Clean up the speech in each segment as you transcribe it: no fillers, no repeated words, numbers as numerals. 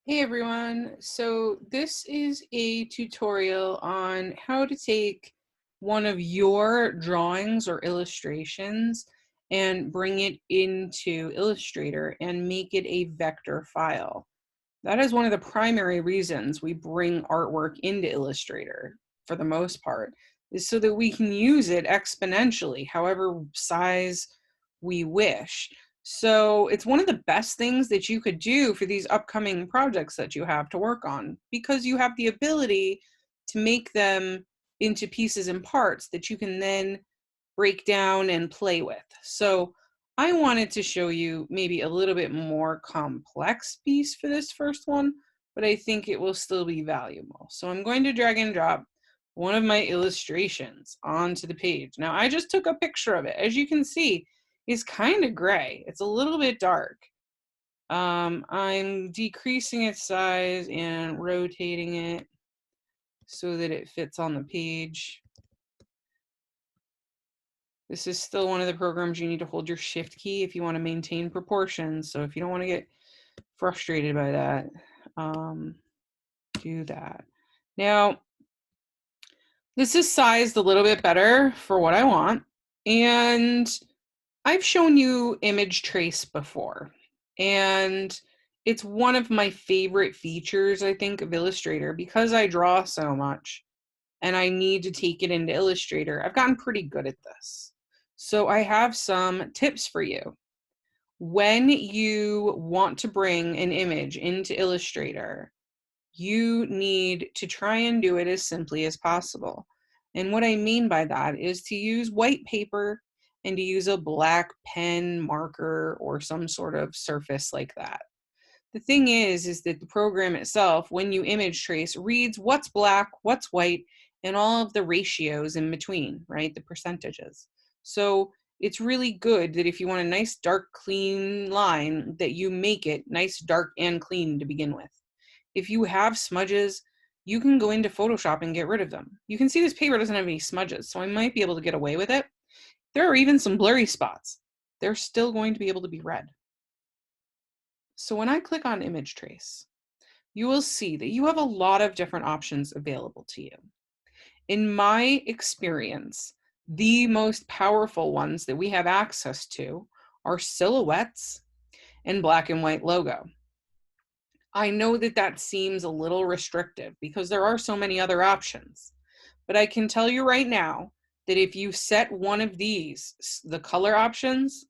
Hey everyone, so this is a tutorial on how to take one of your drawings or illustrations and bring it into Illustrator and make it a vector file. That is one of the primary reasons we bring artwork into Illustrator for the most part, is so that we can use it exponentially, however size we wish. So it's one of the best things that you could do for these upcoming projects that you have to work on, because you have the ability to make them into pieces and parts that you can then break down and play with. So I wanted to show you maybe a little bit more complex piece for this first one, but I think it will still be valuable. So I'm going to drag and drop one of my illustrations onto the page. Now I just took a picture of it. As you can see, it's kind of gray. It's a little bit dark. I'm decreasing its size and rotating it so that it fits on the page. This is still one of the programs you need to hold your shift key if you want to maintain proportions. So if you don't want to get frustrated by that, do that. Now, this is sized a little bit better for what I want. And I've shown you image trace before. And it's one of my favorite features, I think, of Illustrator, because I draw so much and I need to take it into Illustrator. I've gotten pretty good at this. So I have some tips for you. When you want to bring an image into Illustrator, you need to try and do it as simply as possible. And what I mean by that is to use white paper and to use a black pen, marker, or some sort of surface like that. The thing is that the program itself, when you image trace, reads what's black, what's white, and all of the ratios in between, right? The percentages. So it's really good that if you want a nice, dark, clean line, that you make it nice, dark, and clean to begin with. If you have smudges, you can go into Photoshop and get rid of them. You can see this paper doesn't have any smudges, so I might be able to get away with it. There are even some blurry spots. They're still going to be able to be read. So when I click on image trace, you will see that you have a lot of different options available to you. In my experience, the most powerful ones that we have access to are silhouettes and black and white logo. I know that that seems a little restrictive because there are so many other options, but I can tell you right now that if you set one of these, the color options,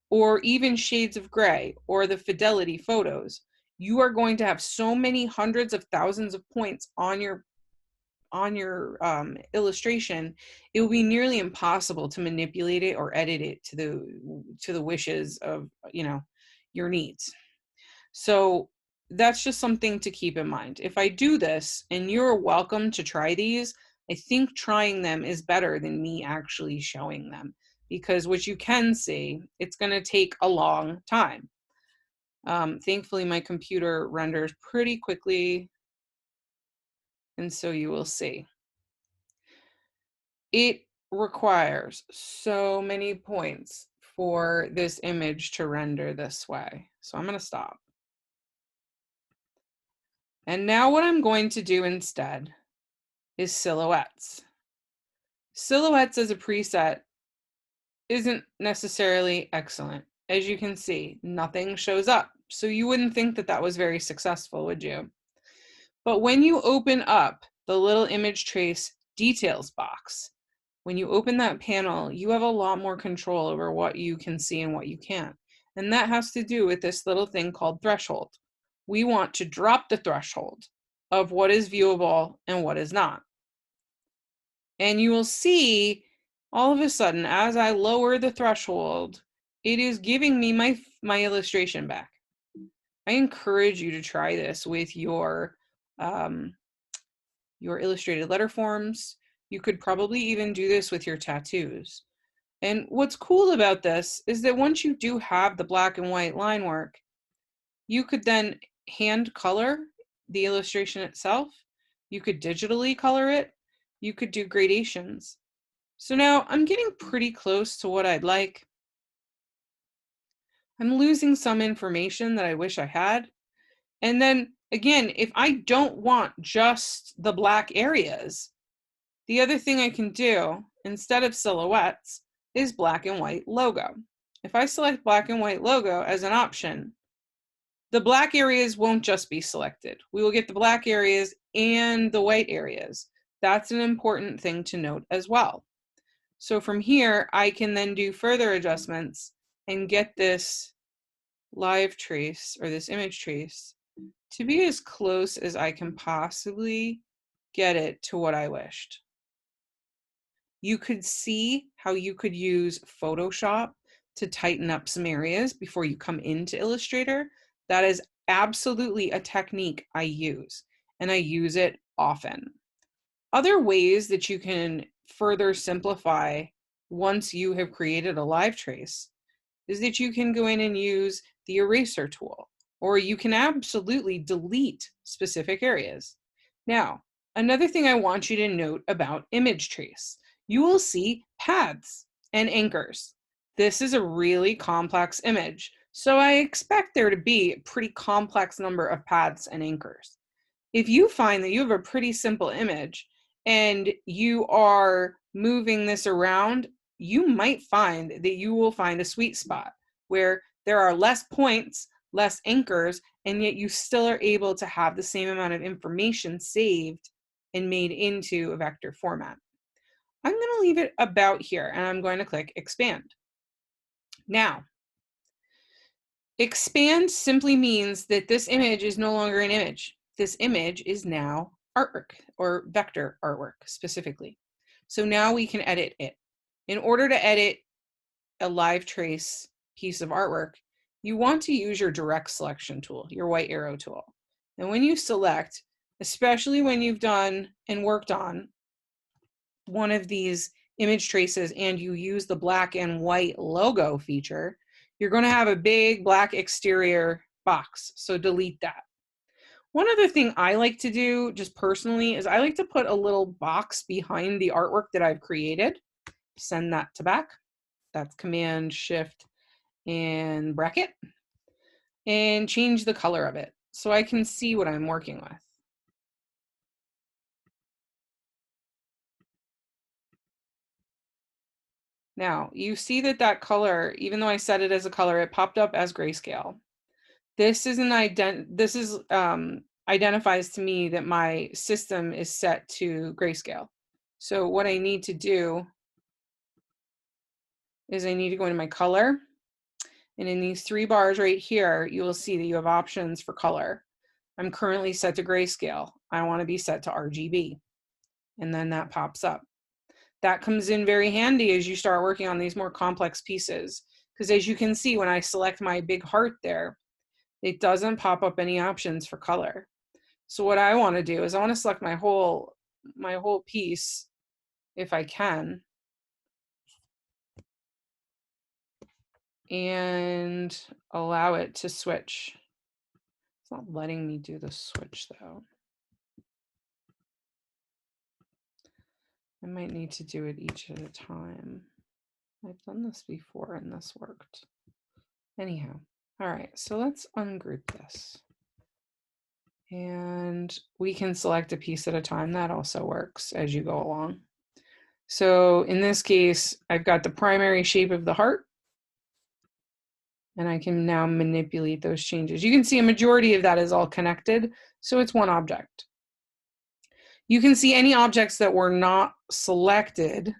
or even shades of gray, or the fidelity photos, you are going to have so many hundreds of thousands of points on your illustration, it will be nearly impossible to manipulate it or edit it to the wishes of your needs. So that's just something to keep in mind. If I do this, and you're welcome to try these, I think trying them is better than me actually showing them, because what you can see, it's going to take a long time. Thankfully, my computer renders pretty quickly, and so you will see. It requires so many points for this image to render this way. So I'm going to stop. And now what I'm going to do instead is silhouettes. Silhouettes as a preset isn't necessarily excellent. As you can see, nothing shows up. So you wouldn't think that that was very successful, would you? But when you open up the little image trace details box, when you open that panel, you have a lot more control over what you can see and what you can't. And that has to do with this little thing called threshold. We want to drop the threshold of what is viewable and what is not. And you will see all of a sudden, as I lower the threshold, it is giving me my illustration back. I encourage you to try this with your illustrated letter forms. You could probably even do this with your tattoos. And what's cool about this is that once you do have the black and white line work, you could then hand color the illustration itself. You could digitally color it. You could do gradations. So now I'm getting pretty close to what I'd like. I'm losing some information that I wish I had. And then again, if I don't want just the black areas, the other thing I can do instead of silhouettes is black and white logo. If I select black and white logo as an option, the black areas won't just be selected. We will get the black areas and the white areas. That's an important thing to note as well. So from here, I can then do further adjustments and get this live trace or this image trace to be as close as I can possibly get it to what I wished. You could see how you could use Photoshop to tighten up some areas before you come into Illustrator. That is absolutely a technique I use, and I use it often. Other ways that you can further simplify once you have created a live trace is that you can go in and use the eraser tool, or you can absolutely delete specific areas. Now, another thing I want you to note about image trace, you will see paths and anchors. This is a really complex image, so I expect there to be a pretty complex number of paths and anchors. If you find that you have a pretty simple image and you are moving this around, you might find that you will find a sweet spot where there are less points, less anchors, and yet you still are able to have the same amount of information saved and made into a vector format. I'm going to leave it about here and I'm going to click expand. Now, expand simply means that this image is no longer an image. This image is now artwork, or vector artwork specifically. So now we can edit it. In order to edit a live trace piece of artwork, you want to use your direct selection tool, your white arrow tool. And when you select, especially when you've done and worked on one of these image traces and you use the black and white logo feature, you're going to have a big black exterior box. So delete that. One other thing I like to do just personally is I like to put a little box behind the artwork that I've created. Send that to back. That's Command Shift and bracket, and change the color of it so I can see what I'm working with. Now you see that that color, even though I set it as a color, it popped up as grayscale. This is identifies to me that my system is set to grayscale. So what I need to do is I need to go into my color, and in these 3 bars right here, you will see that you have options for color. I'm currently set to grayscale. I want to be set to RGB, and then that pops up. That comes in very handy as you start working on these more complex pieces, because as you can see, when I select my big heart there, it doesn't pop up any options for color. So what I want to do is I want to select my whole piece if I can, and allow it to switch. It's not letting me do the switch though. I might need to do it each at a time. I've done this before and this worked. Anyhow, all right, so let's ungroup this. And we can select a piece at a time. That also works as you go along. So in this case, I've got the primary shape of the heart, and I can now manipulate those changes. You can see a majority of that is all connected, so it's one object. You can see any objects that were not selected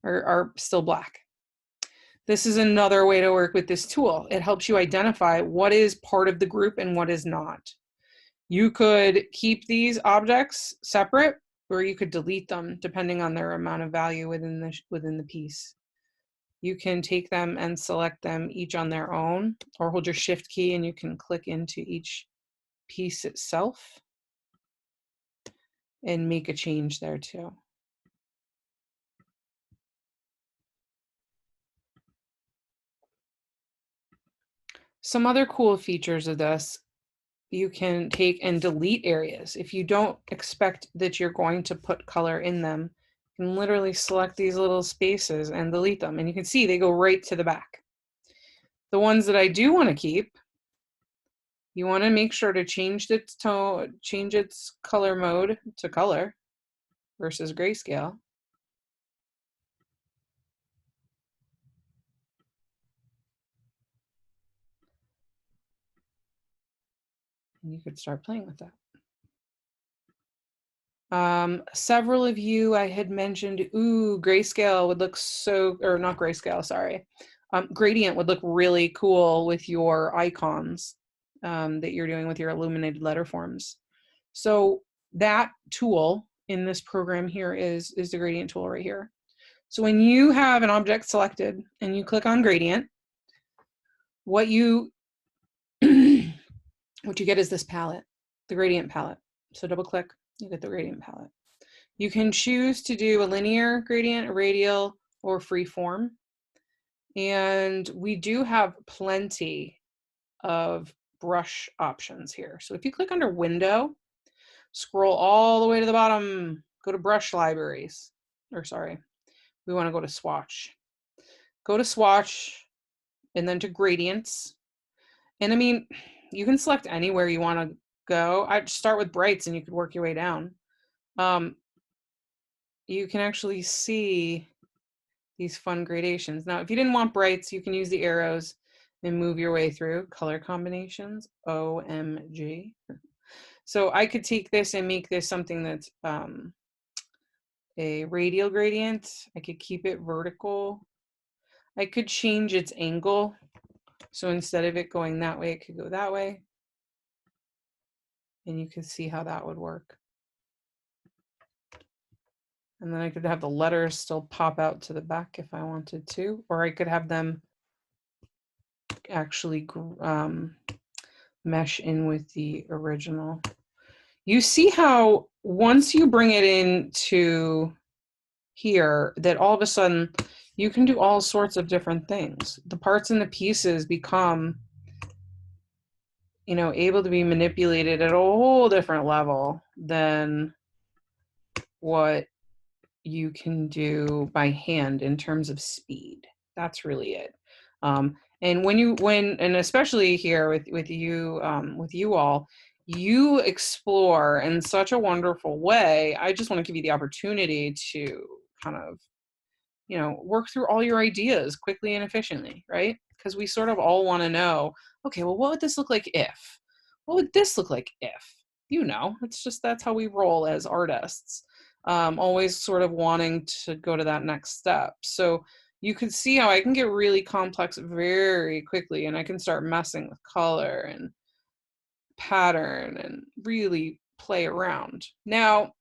are still black. This is another way to work with this tool. It helps you identify what is part of the group and what is not. You could keep these objects separate, or you could delete them depending on their amount of value within the piece. You can take them and select them each on their own, or hold your Shift key and you can click into each piece itself and make a change there too. Some other cool features of this, you can take and delete areas. If you don't expect that you're going to put color in them, you can literally select these little spaces and delete them. And you can see they go right to the back. The ones that I do want to keep, You want to make sure to change its tone, change its color mode to color versus grayscale. And you could start playing with that. Several of you I had mentioned, ooh, grayscale would look so, or not grayscale, sorry. Gradient would look really cool with your icons that you're doing with your illuminated letter forms. So that tool in this program here is the gradient tool right here. So when you have an object selected and you click on gradient, what you what you get is this palette, the gradient palette. So double click, you get the gradient palette. You can choose to do a linear gradient, a radial, or free form. And we do have plenty of brush options here. So if you click under window, scroll all the way to the bottom, go to brush libraries, or sorry, we want to go to swatch. Go to swatch and then to gradients. And I mean, you can select anywhere you want to go. I'd start with brights and you could work your way down. You can actually see these fun gradations. Now, if you didn't want brights, you can use the arrows and move your way through color combinations. OMG. So I could take this and make this something that's a radial gradient. I could keep it vertical. I could change its angle. So instead of it going that way, it could go that way. And you can see how that would work. And then I could have the letters still pop out to the back if I wanted to, or I could have them actually mesh in with the original. You see how once you bring it into here, that all of a sudden you can do all sorts of different things. The parts and the pieces become, you know, able to be manipulated at a whole different level than what you can do by hand in terms of speed. That's really it. And and especially here with you all, you explore in such a wonderful way. I just want to give you the opportunity to kind of, you know, work through all your ideas quickly and efficiently, right? Because we sort of all want to know, okay, well, what would this look like if? What would this look like if? You know, it's just that's how we roll as artists. Always sort of wanting to go to that next step. So you can see how I can get really complex very quickly, and I can start messing with color and pattern and really play around. Now,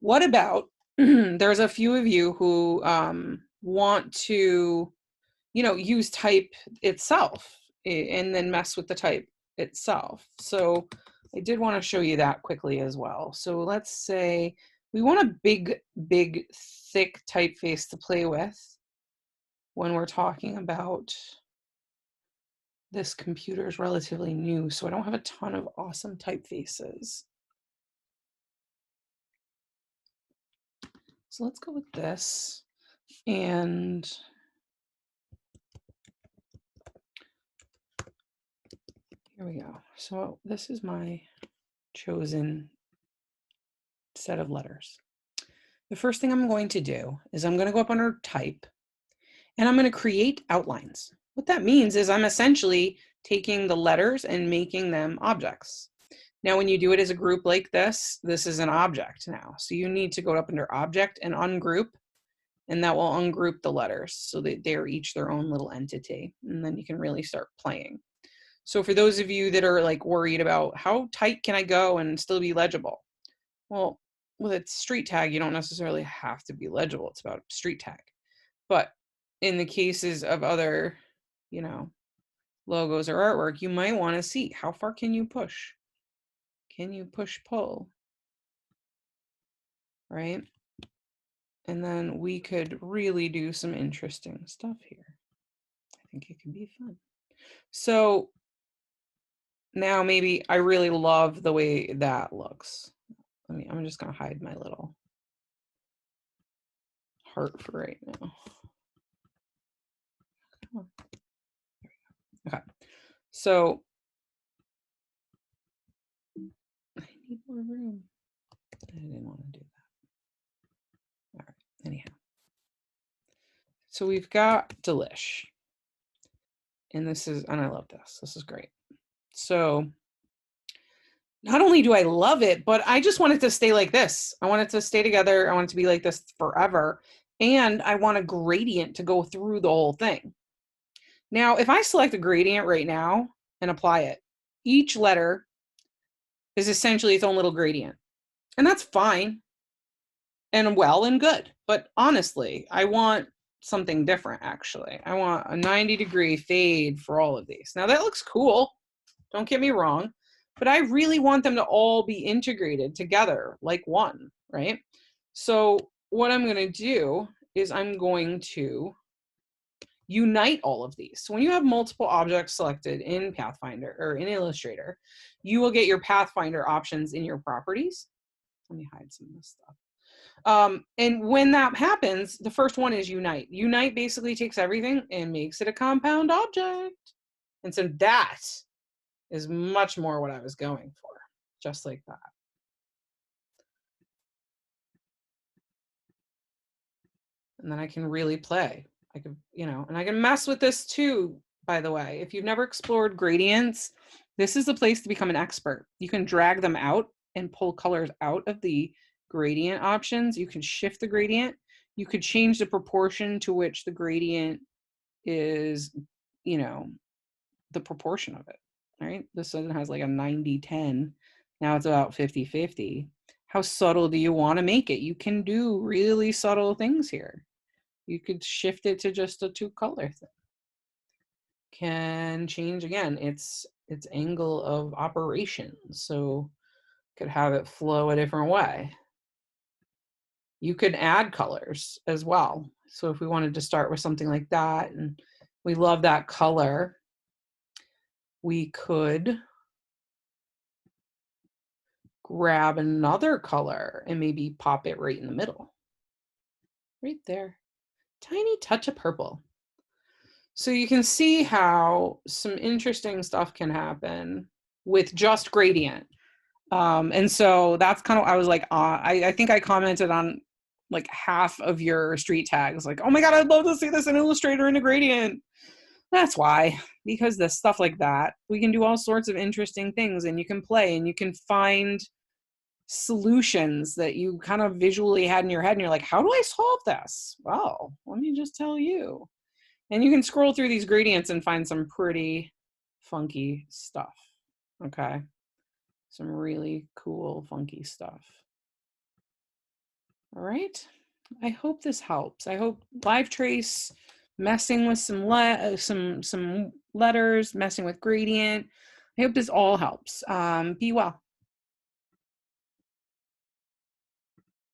what about there's a few of you who want to, you know, use type itself and then mess with the type itself. So I did want to show you that quickly as well. So let's say we want a big, thick typeface to play with when we're talking about this computer is relatively new, so I don't have a ton of awesome typefaces. So let's go with this. And here we go. So this is my chosen set of letters. The first thing I'm going to do is I'm going to go up under type and I'm going to create outlines. What that means is I'm essentially taking the letters and making them objects. Now, when you do it as a group like this is an object now. So you need to go up under object and ungroup, and that will ungroup the letters so that they're each their own little entity. And then you can really start playing. So for those of you that are like worried about how tight can I go and still be legible? Well, with a street tag, you don't necessarily have to be legible. It's about street tag. But in the cases of other, you know, logos or artwork, you might want to see how far can you push? Can you push pull? Right? And then we could really do some interesting stuff here. I think it could be fun. So now maybe I really love the way that looks. I'm just going to hide my little heart for right now. Okay. So need more room. I didn't want to do that. All right, anyhow. So we've got Delish. And I love this. This is great. So not only do I love it, but I just want it to stay like this. I want it to stay together. I want it to be like this forever. And I want a gradient to go through the whole thing. Now, if I select a gradient right now and apply it, each letter is essentially its own little gradient. And that's fine and well and good. But honestly, I want something different, actually. I want a 90-degree fade for all of these. Now, that looks cool. Don't get me wrong. But I really want them to all be integrated together like one, right? So what I'm going to do is I'm going to unite all of these. So when you have multiple objects selected in Pathfinder or in Illustrator, you will get your Pathfinder options in your properties. Let me hide some of this stuff. And when that happens, the first one is unite. Unite basically takes everything and makes it a compound object. And so that is much more what I was going for, just like that. And then I can really play. I can, and I can mess with this too, by the way. If you've never explored gradients, this is the place to become an expert. You can drag them out and pull colors out of the gradient options. You can shift the gradient. You could change the proportion to which the gradient is, the proportion of it, right? This one has like a 90-10. Now it's about 50-50. How subtle do you want to make it? You can do really subtle things here. You could shift it to just a 2-color thing. Can change again its angle of operation. So could have it flow a different way. You could add colors as well. So if we wanted to start with something like that and we love that color, we could grab another color and maybe pop it right in the middle. Right there. Tiny touch of purple. So you can see how some interesting stuff can happen with just gradient. And so that's kind of, I was like, I think I commented on like half of your street tags, like, oh my God, I'd love to see this in Illustrator in a gradient. That's why, because the stuff like that, we can do all sorts of interesting things and you can play and you can find solutions that you kind of visually had in your head and you're like, how do I solve this? Well, let me just tell you. And you can scroll through these gradients and find some pretty funky stuff. Okay. Some really cool, funky stuff. All right. I hope this helps. I hope Live Trace, messing with some letters, messing with gradient. I hope this all helps. Be well.